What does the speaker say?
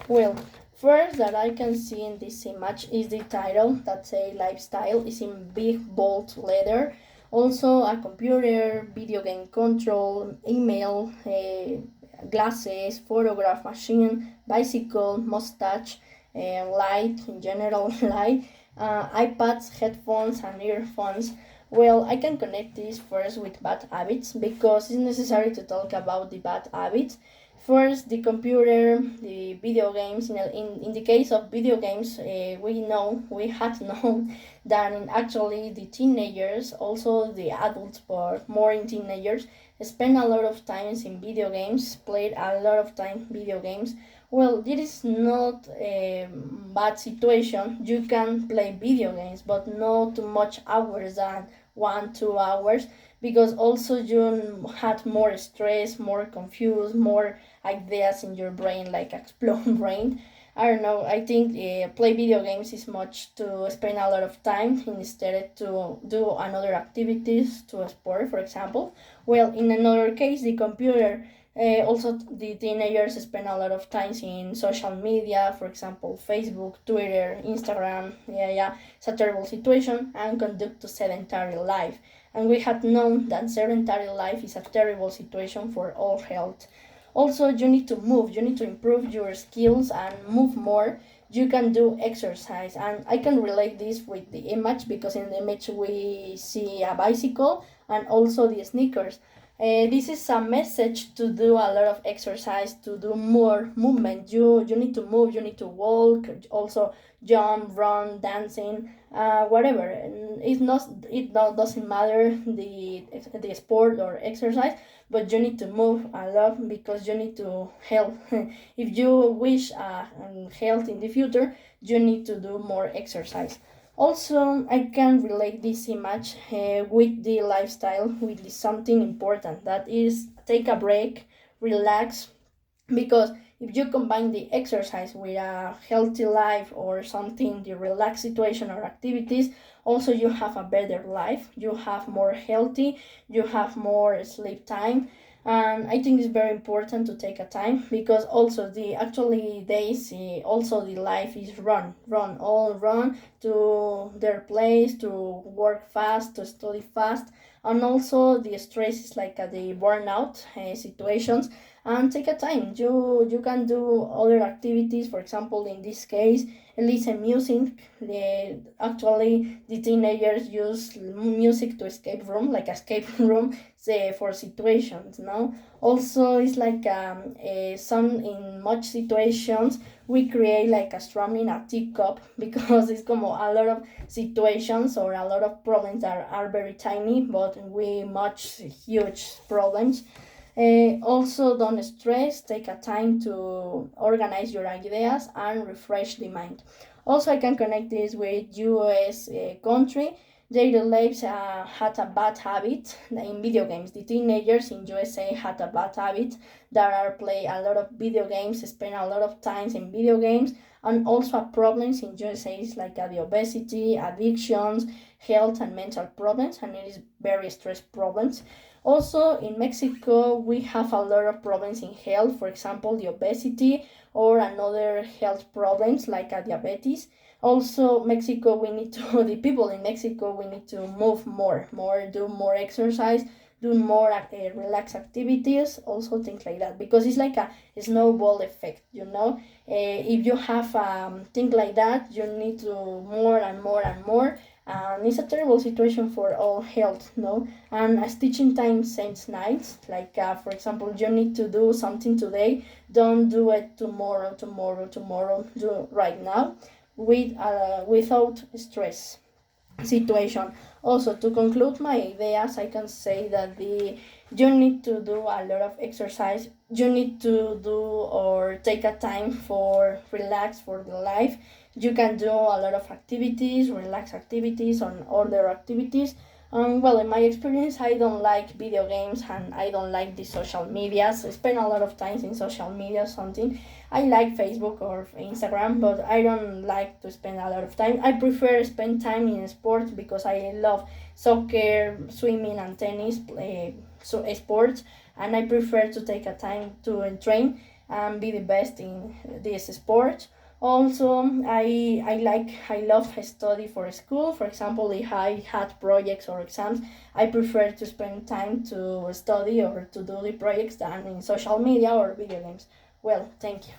Well, first that I can see in this image is the title that say lifestyle is in big bold letter. Also a computer, video game control, email, glasses, photograph machine, bicycle, mustache, light in general light, iPads, headphones, and earphones. Well, I can connect this first with bad habits because it's necessary to talk about the bad habits. First, the computer, the video games. In the case of video games, we had known that actually the teenagers, also the adults, but more in teenagers, spend a lot of times in video games, played a lot of time video games. Well, this is not a bad situation. You can play video games, but not too much hours than 1 2 hours because also you had more stress, more confused, more ideas in your brain, like explode brain. I don't know. I think play video games is much to spend a lot of time instead to do another activities to sport, for example. Well, in another case, the computer. Also, the teenagers spend a lot of time in social media, for example, Facebook, Twitter, Instagram. Yeah, yeah, it's a terrible situation and conduct to sedentary life. And we had known that sedentary life is a terrible situation for all health. Also, you need to move, you need to improve your skills and move more. You can do exercise, and I can relate this with the image because in the image we see a bicycle and also the sneakers. This is a message to do a lot of exercise, to do more movement. You need to move, you need to walk, also jump, run, dancing, whatever. And it doesn't matter the sport or exercise, but you need to move a lot because you need to health. If you wish health in the future, you need to do more exercise. Also, I can relate this image with the lifestyle, with something important that is take a break, relax, because if you combine the exercise with a healthy life or something, the relaxed situation or activities, also you have a better life, you have more healthy, you have more sleep time. And I think it's very important to take a time because also the actually days also the life is run to their place, to work fast, to study fast, and also the stress is like the burnout situations. And take a time, you can do other activities, for example in this case listen music. Actually the teenagers use music to escape room, like escape room, say, for situations, no. Also it's like some in much situations we create like a strum in a teacup because it's como a lot of situations or a lot of problems that are very tiny but we much huge problems. Also, don't stress, take a time to organize your ideas and refresh the mind. Also, I can connect this with US country. Their lives had a bad habit in video games. The teenagers in USA had a bad habit that are play a lot of video games, spend a lot of times in video games, and also problems in USA is like the obesity, addictions, health and mental problems, and it is very stress problems. Also, in Mexico, we have a lot of problems in health, for example, the obesity or another health problems like diabetes. Also, Mexico, we need to, the people in Mexico, we need to move do more exercise, do more relaxed activities, also things like that, because it's like a snowball effect, you know. If you have things like that, you need to more and more and more, and it's a terrible situation for all health, no. And a stitching time saves nights, like for example you need to do something today, don't do it tomorrow, do it right now without stress situation. Also, to conclude my ideas, I can say that the you need to do a lot of exercise, you need to do or take a time for relax for the life. You can do a lot of activities, relax activities on other activities. Well, in my experience, I don't like video games and I don't like the social medias. I spend a lot of time in social media, something. I like Facebook or Instagram, but I don't like to spend a lot of time. I prefer spend time in sports because I love soccer, swimming, and tennis, sports, and I prefer to take a time to train. and be the best in this sport. Also, I love study for school. For example, if I had projects or exams, I prefer to spend time to study or to do the projects than in social media or video games. Well, thank you.